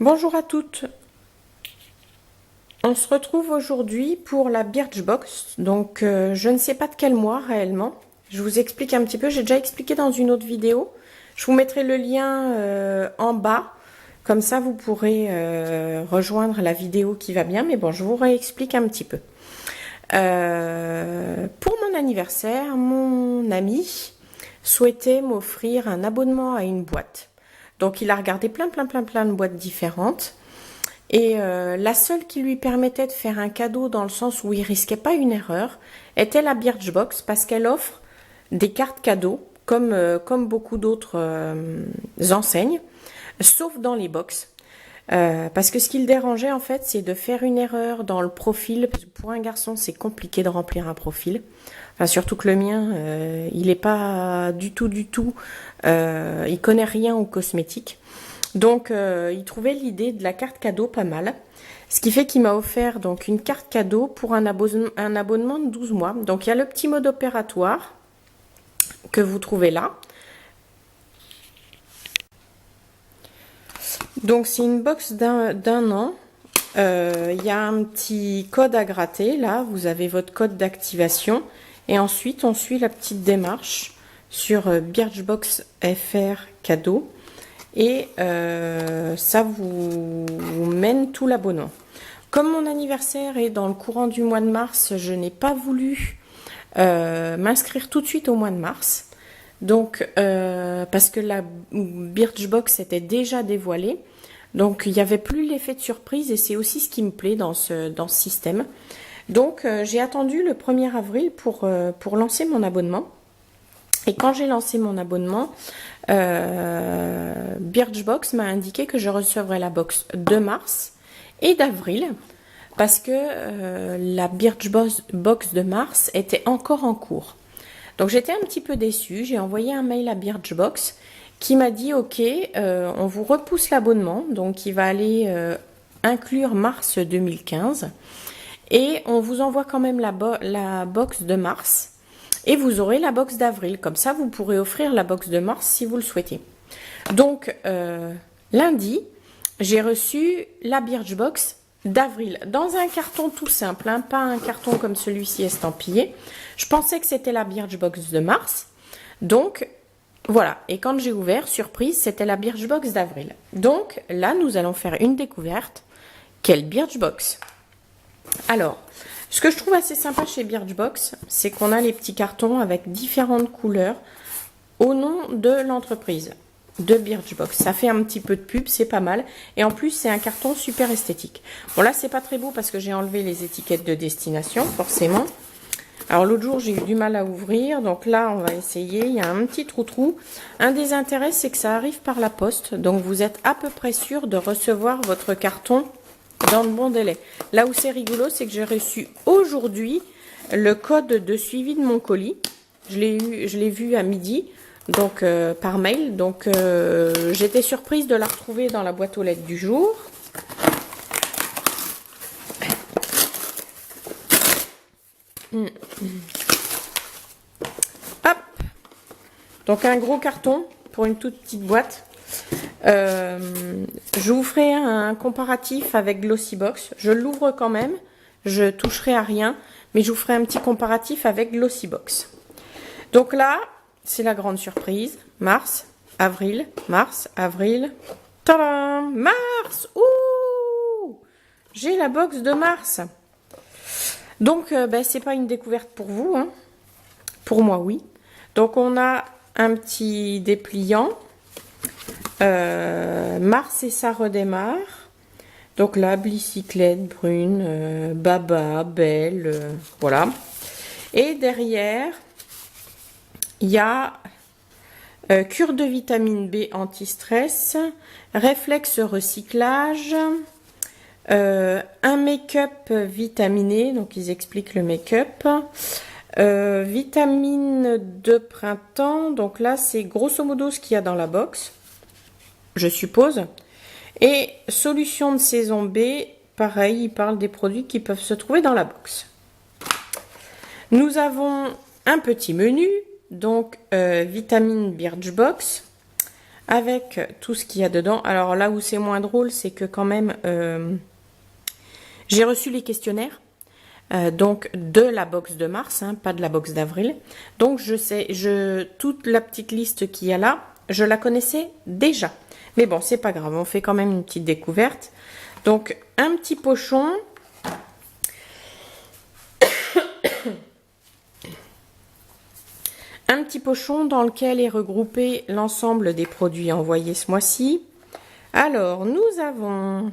Bonjour à toutes. On se retrouve aujourd'hui pour la Birchbox. Donc je ne sais pas de quel mois réellement. Je vous explique un petit peu. J'ai déjà expliqué dans une autre vidéo. Je vous mettrai le lien en bas. Comme ça vous pourrez rejoindre la vidéo qui va bien. Mais bon, je vous réexplique un petit peu. Pour mon anniversaire, mon ami souhaitait m'offrir un abonnement à une boîte. Donc il a regardé plein de boîtes différentes. Et la seule qui lui permettait de faire un cadeau dans le sens où il risquait pas une erreur était la Birchbox parce qu'elle offre des cartes cadeaux comme beaucoup d'autres enseignes, sauf dans les box. Parce que ce qui le dérangeait en fait, c'est de faire une erreur dans le profil. Parce que pour un garçon, c'est compliqué de remplir un profil. Enfin, surtout que le mien, il n'est pas du tout, il connaît rien aux cosmétiques. Donc, il trouvait l'idée de la carte cadeau pas mal. Ce qui fait qu'il m'a offert donc une carte cadeau pour un abonnement de 12 mois. Donc, il y a le petit mode opératoire que vous trouvez là. Donc, c'est une box d'un an. Il y a un petit code à gratter. Là, vous avez votre code d'activation. Et ensuite, on suit la petite démarche sur Birchbox FR cadeau. Et ça vous mène tout l'abonnement. Comme mon anniversaire est dans le courant du mois de mars, je n'ai pas voulu m'inscrire tout de suite au mois de mars. Donc, parce que la Birchbox était déjà dévoilée. Donc, il n'y avait plus l'effet de surprise et c'est aussi ce qui me plaît dans ce système. Donc, j'ai attendu le 1er avril pour lancer mon abonnement. Et quand j'ai lancé mon abonnement, Birchbox m'a indiqué que je recevrais la box de mars et d'avril parce que la Birchbox de mars était encore en cours. Donc j'étais un petit peu déçue. J'ai envoyé un mail à Birchbox qui m'a dit ok, on vous repousse l'abonnement, donc il va aller inclure mars 2015 et on vous envoie quand même la box de mars. Et vous aurez la box d'avril. Comme ça, vous pourrez offrir la box de mars si vous le souhaitez. Donc, lundi, j'ai reçu la Birchbox d'avril. Dans un carton tout simple, hein, pas un carton comme celui-ci estampillé. Je pensais que c'était la Birchbox de mars. Donc, voilà. Et quand j'ai ouvert, surprise, c'était la Birchbox d'avril. Donc, là, nous allons faire une découverte. Quelle Birchbox? Alors, ce que je trouve assez sympa chez Birchbox, c'est qu'on a les petits cartons avec différentes couleurs au nom de l'entreprise de Birchbox. Ça fait un petit peu de pub, c'est pas mal. Et en plus, c'est un carton super esthétique. Bon, là, c'est pas très beau parce que j'ai enlevé les étiquettes de destination, forcément. Alors, l'autre jour, j'ai eu du mal à ouvrir. Donc là, on va essayer. Il y a un petit trou-trou. Un des intérêts, c'est que ça arrive par la poste. Donc, vous êtes à peu près sûr de recevoir votre carton dans le bon délai. Là où c'est rigolo, c'est que j'ai reçu aujourd'hui le code de suivi de mon colis. Je l'ai vu à midi, donc par mail. Donc j'étais surprise de la retrouver dans la boîte aux lettres du jour. Hop. Donc un gros carton pour une toute petite boîte. Je vous ferai un comparatif avec Glossybox. Je l'ouvre quand même. Je toucherai à rien. Mais je vous ferai un petit comparatif avec Glossybox. Donc là, c'est la grande surprise. Mars, avril, mars, avril. Tadam! Mars! Ouh! J'ai la box de mars. Donc, c'est pas une découverte pour vous. Hein. Pour moi, oui. Donc, on a un petit dépliant. Mars et ça redémarre. Donc là, bicyclette brune, Baba, Belle, voilà. Et derrière, il y a cure de vitamine B anti-stress, réflexe recyclage, un make-up vitaminé, donc ils expliquent le make-up. Vitamine de printemps, donc là c'est grosso modo ce qu'il y a dans la box, je suppose. Et solution de saison B, pareil, il parle des produits qui peuvent se trouver dans la box. Nous avons un petit menu, donc vitamine Birchbox, avec tout ce qu'il y a dedans. Alors là où c'est moins drôle, c'est que quand même, j'ai reçu les questionnaires. Donc de la box de mars, hein, pas de la box d'avril. Donc je sais, toute la petite liste qu'il y a là, je la connaissais déjà. Mais bon, c'est pas grave, on fait quand même une petite découverte. Donc un petit pochon. Un petit pochon dans lequel est regroupé l'ensemble des produits envoyés ce mois-ci. Alors, nous avons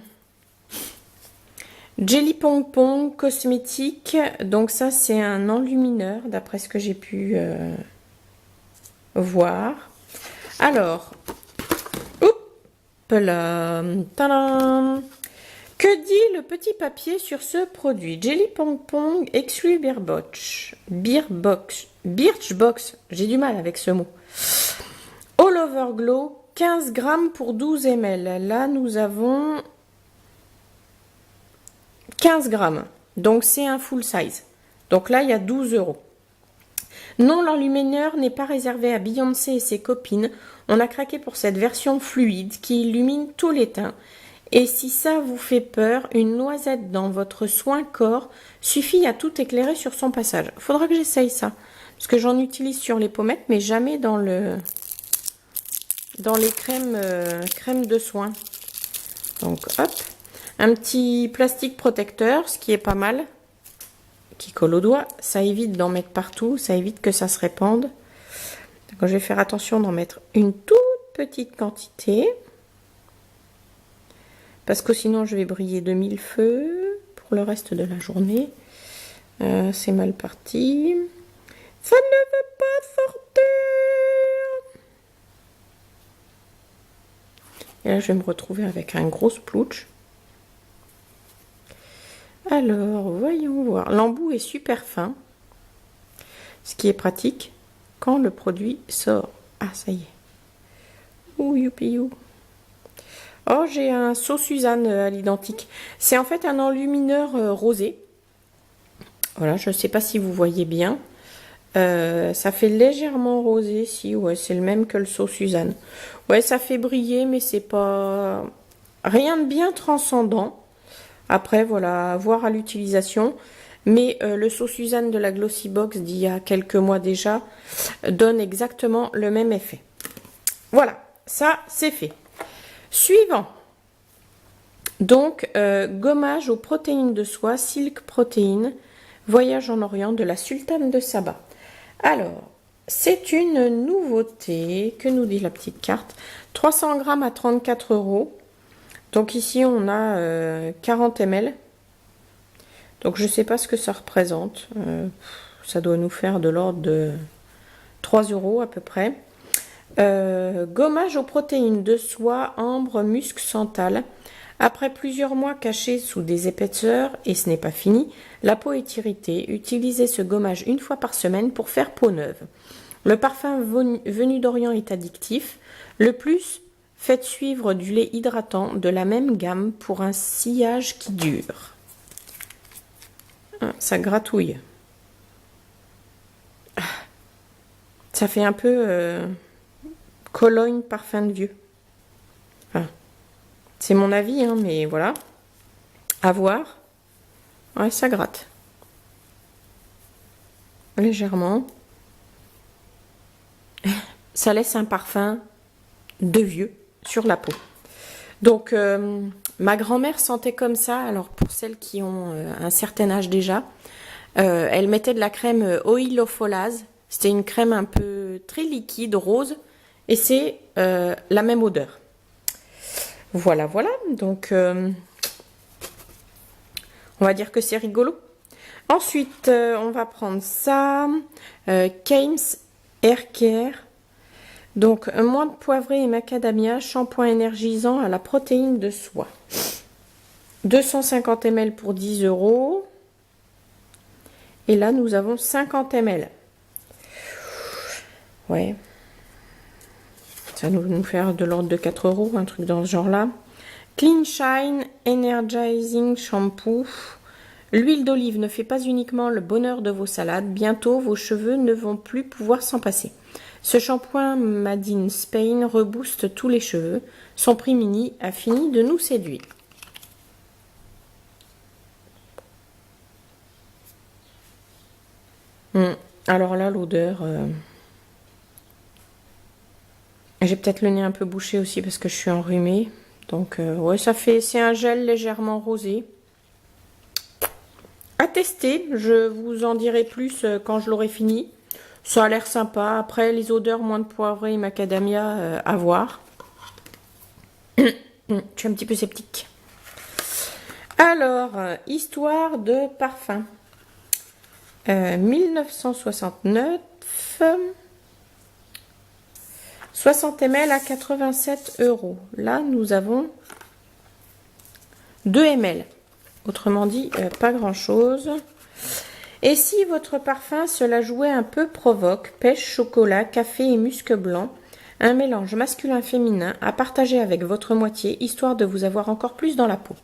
Jelly Pong Pong cosmétique. Donc ça, c'est un enlumineur, d'après ce que j'ai pu voir. Alors, hop là, tadam. Que dit le petit papier sur ce produit? Jelly Pong Pong exclut Birchbox. Birchbox, j'ai du mal avec ce mot. All Over Glow, 15 grammes pour 12 ml. Là, nous avons 15 grammes. Donc, c'est un full size. Donc là, il y a 12 €. Non, l'enlumineur n'est pas réservé à Beyoncé et ses copines. On a craqué pour cette version fluide qui illumine tous les teints. Et si ça vous fait peur, une noisette dans votre soin corps suffit à tout éclairer sur son passage. Faudra que j'essaye ça. Parce que j'en utilise sur les pommettes, mais jamais dans les crèmes de soin. Donc hop, un petit plastique protecteur, ce qui est pas mal, qui colle au doigt. Ça évite d'en mettre partout, ça évite que ça se répande. Donc, je vais faire attention d'en mettre une toute petite quantité. Parce que sinon je vais briller de 1000 feux pour le reste de la journée. C'est mal parti. Ça ne veut pas sortir. Et là je vais me retrouver avec un gros splouch. Alors voyons voir. L'embout est super fin. Ce qui est pratique quand le produit sort. Ah ça y est. Ouh youpi you. Oh, j'ai un So Suzanne à l'identique. C'est en fait un enlumineur rosé. Voilà, je ne sais pas si vous voyez bien. Ça fait légèrement rosé, si, ouais, c'est le même que le So Suzanne. Ouais, ça fait briller, mais c'est pas rien de bien transcendant. Après, voilà, à voir à l'utilisation. Mais le So Suzanne de la Glossy Box d'il y a quelques mois déjà donne exactement le même effet. Voilà, ça c'est fait. Suivant, donc gommage aux protéines de soie, Silk Protéines, Voyage en Orient de la Sultane de Saba. Alors, c'est une nouveauté, que nous dit la petite carte, 300 grammes à 34 €. Donc ici on a 40 ml. Donc je ne sais pas ce que ça représente, ça doit nous faire de l'ordre de 3 € à peu près. Gommage aux protéines de soie, ambre, musc, santal. Après plusieurs mois cachés sous des épaisseurs, et ce n'est pas fini, la peau est irritée. Utilisez ce gommage une fois par semaine pour faire peau neuve. Le parfum venu d'Orient est addictif. Le plus, faites suivre du lait hydratant de la même gamme pour un sillage qui dure. Ah, ça gratouille. Ça fait un peu... Cologne parfum de vieux. Enfin, c'est mon avis, hein, mais voilà. À voir. Ouais, ça gratte. Légèrement. Ça laisse un parfum de vieux sur la peau. Donc, ma grand-mère sentait comme ça. Alors, pour celles qui ont un certain âge déjà, elle mettait de la crème oïlofolase. C'était une crème un peu très liquide, rose. Et c'est la même odeur. Voilà, voilà. Donc, on va dire que c'est rigolo. Ensuite, on va prendre ça. Keims Hair Care. Donc, menthe poivrée et macadamia, shampoing énergisant à la protéine de soie. 250 ml pour 10 €. Et là, nous avons 50 ml. Ouais. Ça va nous faire de l'ordre de 4 €, un truc dans ce genre-là. Clean Shine Energizing Shampoo. L'huile d'olive ne fait pas uniquement le bonheur de vos salades, bientôt vos cheveux ne vont plus pouvoir s'en passer. Ce shampoing Made in Spain rebooste tous les cheveux. Son prix mini a fini de nous séduire. Alors là, l'odeur... J'ai peut-être le nez un peu bouché aussi parce que je suis enrhumée. Donc, ouais, c'est un gel légèrement rosé. À tester, je vous en dirai plus quand je l'aurai fini. Ça a l'air sympa. Après, les odeurs, moins de poivrée et macadamia à voir. Je suis un petit peu sceptique. Alors, histoire de parfum. 1969, 60 ml à 87 €. Là, nous avons 2 ml. Autrement dit, pas grand-chose. Et si votre parfum, cela jouait un peu provoque, pêche, chocolat, café et musc blanc, un mélange masculin-féminin à partager avec votre moitié, histoire de vous avoir encore plus dans la peau.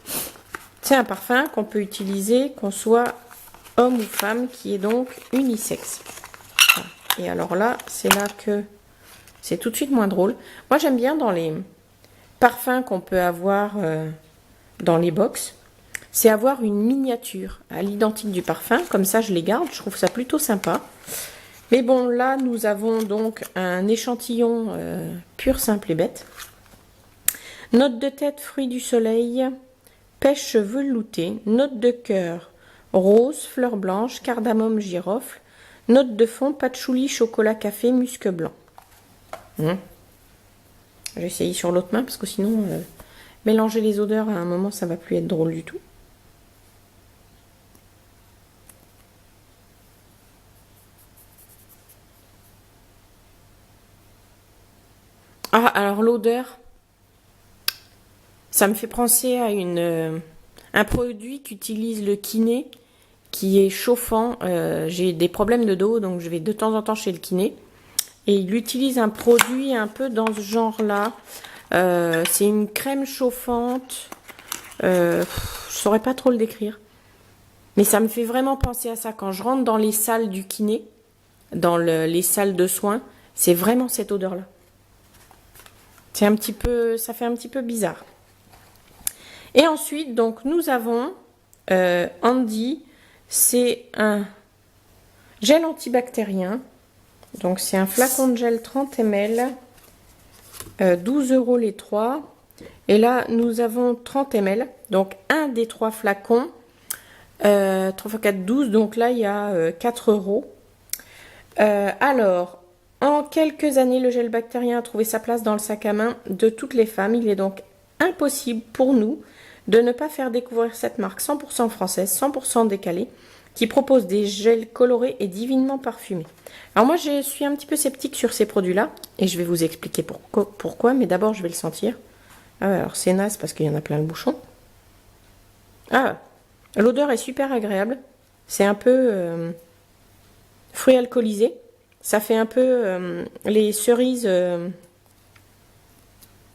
C'est un parfum qu'on peut utiliser, qu'on soit homme ou femme, qui est donc unisexe. Et alors là, c'est là que c'est tout de suite moins drôle. Moi, j'aime bien dans les parfums qu'on peut avoir dans les box, c'est avoir une miniature à l'identique du parfum. Comme ça, je les garde. Je trouve ça plutôt sympa. Mais bon, là, nous avons donc un échantillon pur, simple et bête. Note de tête, fruits du soleil, pêche veloutée, note de cœur, rose, fleur blanche, cardamome, girofle, note de fond, patchouli, chocolat, café, musc blanc. Je vais essayer sur l'autre main parce que sinon, mélanger les odeurs à un moment, ça va plus être drôle du tout. Ah, alors l'odeur, ça me fait penser à un produit qu'utilise le kiné, qui est chauffant. J'ai des problèmes de dos, donc je vais de temps en temps chez le kiné. Et il utilise un produit un peu dans ce genre-là. C'est une crème chauffante. Je saurais pas trop le décrire. Mais ça me fait vraiment penser à ça. Quand je rentre dans les salles du kiné, dans les salles de soins, c'est vraiment cette odeur-là. C'est un petit peu, ça fait un petit peu bizarre. Et ensuite, donc, nous avons Handy. C'est un gel antibactérien. Donc, c'est un flacon de gel 30 ml. 12 € les 3. Et là, nous avons 30 ml. Donc, un des 3 flacons. 3 x 4, 12. Donc là, il y a 4 €. Alors, en quelques années, le gel bactérien a trouvé sa place dans le sac à main de toutes les femmes. Il est donc impossible pour nous de ne pas faire découvrir cette marque 100% française, 100% décalée, qui propose des gels colorés et divinement parfumés. Alors moi, je suis un petit peu sceptique sur ces produits-là, et je vais vous expliquer pourquoi, mais d'abord, je vais le sentir. Ah, alors c'est naze parce qu'il y en a plein le bouchon. Ah, l'odeur est super agréable. C'est un peu fruits alcoolisés. Ça fait un peu les cerises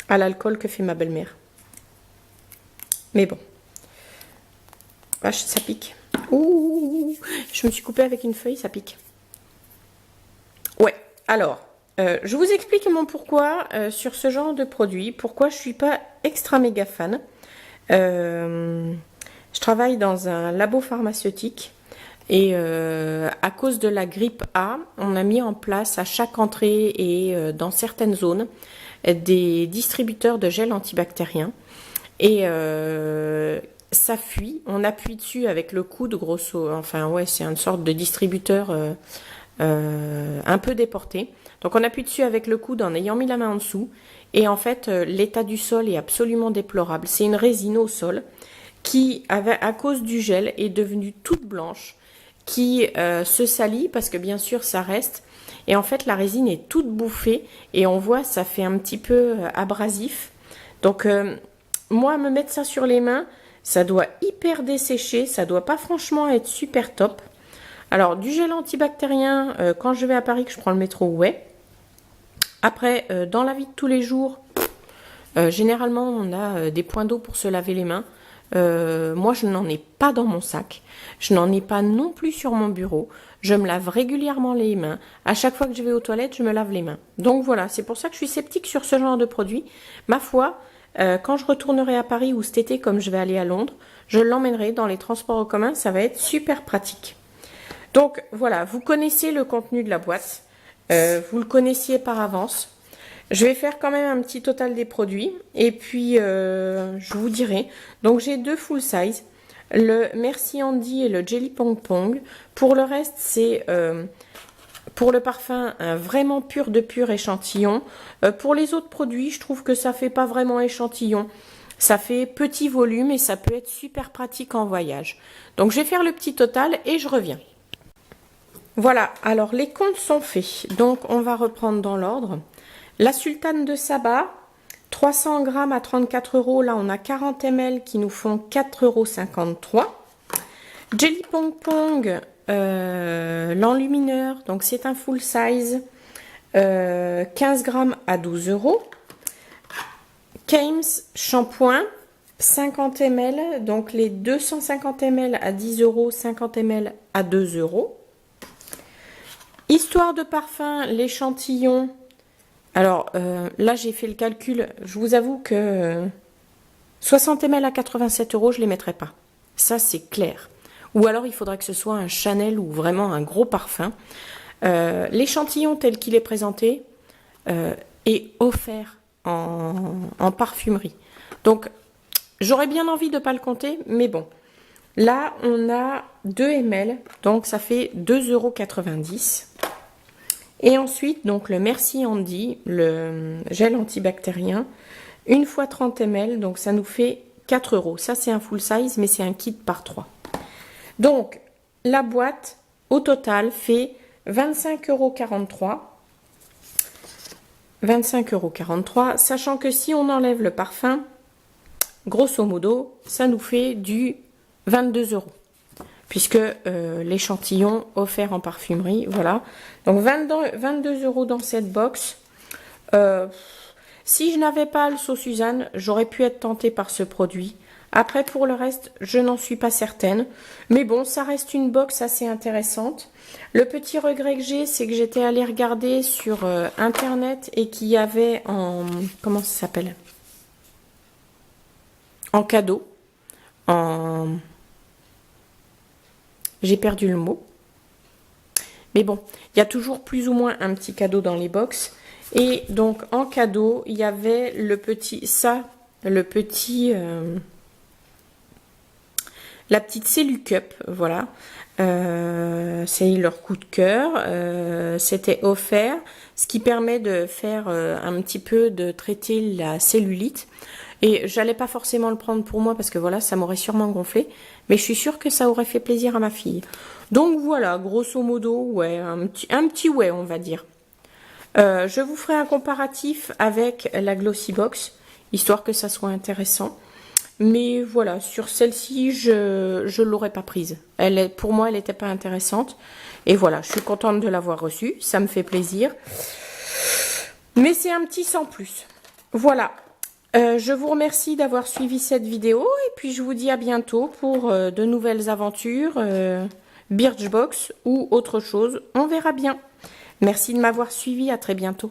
à l'alcool que fait ma belle-mère. Mais bon. Vache, ça pique. Ouh, je me suis coupée avec une feuille, ça pique. Ouais, alors, je vous explique mon pourquoi sur ce genre de produit. Pourquoi je suis pas extra méga fan. Je travaille dans un labo pharmaceutique. Et à cause de la grippe A, on a mis en place à chaque entrée et dans certaines zones des distributeurs de gel antibactérien. Et ça fuit, on appuie dessus avec le coude, grosso, enfin ouais, c'est une sorte de distributeur un peu déporté. Donc on appuie dessus avec le coude en ayant mis la main en dessous. Et en fait, l'état du sol est absolument déplorable. C'est une résine au sol qui, à cause du gel, est devenue toute blanche, qui se salit parce que bien sûr ça reste. Et en fait, la résine est toute bouffée et on voit, ça fait un petit peu abrasif. Donc moi, me mettre ça sur les mains, ça doit hyper dessécher, ça doit pas franchement être super top. Alors, du gel antibactérien, quand je vais à Paris, que je prends le métro, ouais. Après, dans la vie de tous les jours, généralement, on a des points d'eau pour se laver les mains. Moi, je n'en ai pas dans mon sac. Je n'en ai pas non plus sur mon bureau. Je me lave régulièrement les mains. À chaque fois que je vais aux toilettes, je me lave les mains. Donc voilà, c'est pour ça que je suis sceptique sur ce genre de produit. Ma foi, quand je retournerai à Paris ou cet été, comme je vais aller à Londres, je l'emmènerai dans les transports en commun. Ça va être super pratique. Donc voilà, vous connaissez le contenu de la boîte. Vous le connaissiez par avance. Je vais faire quand même un petit total des produits. Et puis, je vous dirai. Donc j'ai 2 full size. Le Merci Andy et le Jelly Pong Pong. Pour le reste, c'est pour le parfum un vraiment pur de pur échantillon. Pour les autres produits, je trouve que ça fait pas vraiment échantillon. Ça fait petit volume et ça peut être super pratique en voyage. Donc je vais faire le petit total et je reviens. Voilà, alors les comptes sont faits. Donc on va reprendre dans l'ordre. La sultane de Saba, 300 grammes à 34 euros. Là, on a 40 ml qui nous font 4,53 euros. Jelly Pong Pong, l'enlumineur, donc c'est un full size, 15 grammes à 12 euros. Kames shampoing, 50 ml, donc les 250 ml à 10 euros, 50 ml à 2 euros. Histoire de parfum, l'échantillon. Alors là, j'ai fait le calcul. Je vous avoue que 60 ml à 87 euros, je ne les mettrai pas. Ça, c'est clair. Ou alors, il faudrait que ce soit un Chanel ou vraiment un gros parfum. L'échantillon tel qu'il est présenté est offert en parfumerie. Donc, j'aurais bien envie de ne pas le compter, mais bon. Là, on a 2 ml, donc ça fait 2,90 €. Et ensuite, donc le Merci Andy, le gel antibactérien, 1 fois 30 ml, donc ça nous fait 4 euros. Ça, c'est un full size, mais c'est un kit par 3. Donc, la boîte, au total, fait 25,43 €. 25,43 €, sachant que si on enlève le parfum, grosso modo, ça nous fait du 22 €. Puisque l'échantillon offert en parfumerie, voilà. Donc 22 € dans cette box. Si je n'avais pas le saut Suzanne, j'aurais pu être tentée par ce produit. Après, pour le reste, je n'en suis pas certaine. Mais bon, ça reste une box assez intéressante. Le petit regret que j'ai, c'est que j'étais allée regarder sur Internet et qu'il y avait en... Comment ça s'appelle? En cadeau. J'ai perdu le mot. Mais bon, il y a toujours plus ou moins un petit cadeau dans les box. Et donc, en cadeau, il y avait le petit... la petite Cellu Cup, voilà. C'est leur coup de cœur. C'était offert, ce qui permet de faire un petit peu de traiter la cellulite. Et j'allais pas forcément le prendre pour moi parce que voilà, ça m'aurait sûrement gonflé. Mais je suis sûre que ça aurait fait plaisir à ma fille. Donc voilà, grosso modo, ouais, un petit ouais, on va dire. Je vous ferai un comparatif avec la Glossy Box, histoire que ça soit intéressant. Mais voilà, sur celle-ci, je l'aurais pas prise. Pour moi, elle n'était pas intéressante. Et voilà, je suis contente de l'avoir reçue. Ça me fait plaisir. Mais c'est un petit sans plus. Voilà. Je vous remercie d'avoir suivi cette vidéo. Et puis, je vous dis à bientôt pour de nouvelles aventures. Birchbox ou autre chose. On verra bien. Merci de m'avoir suivi. À très bientôt.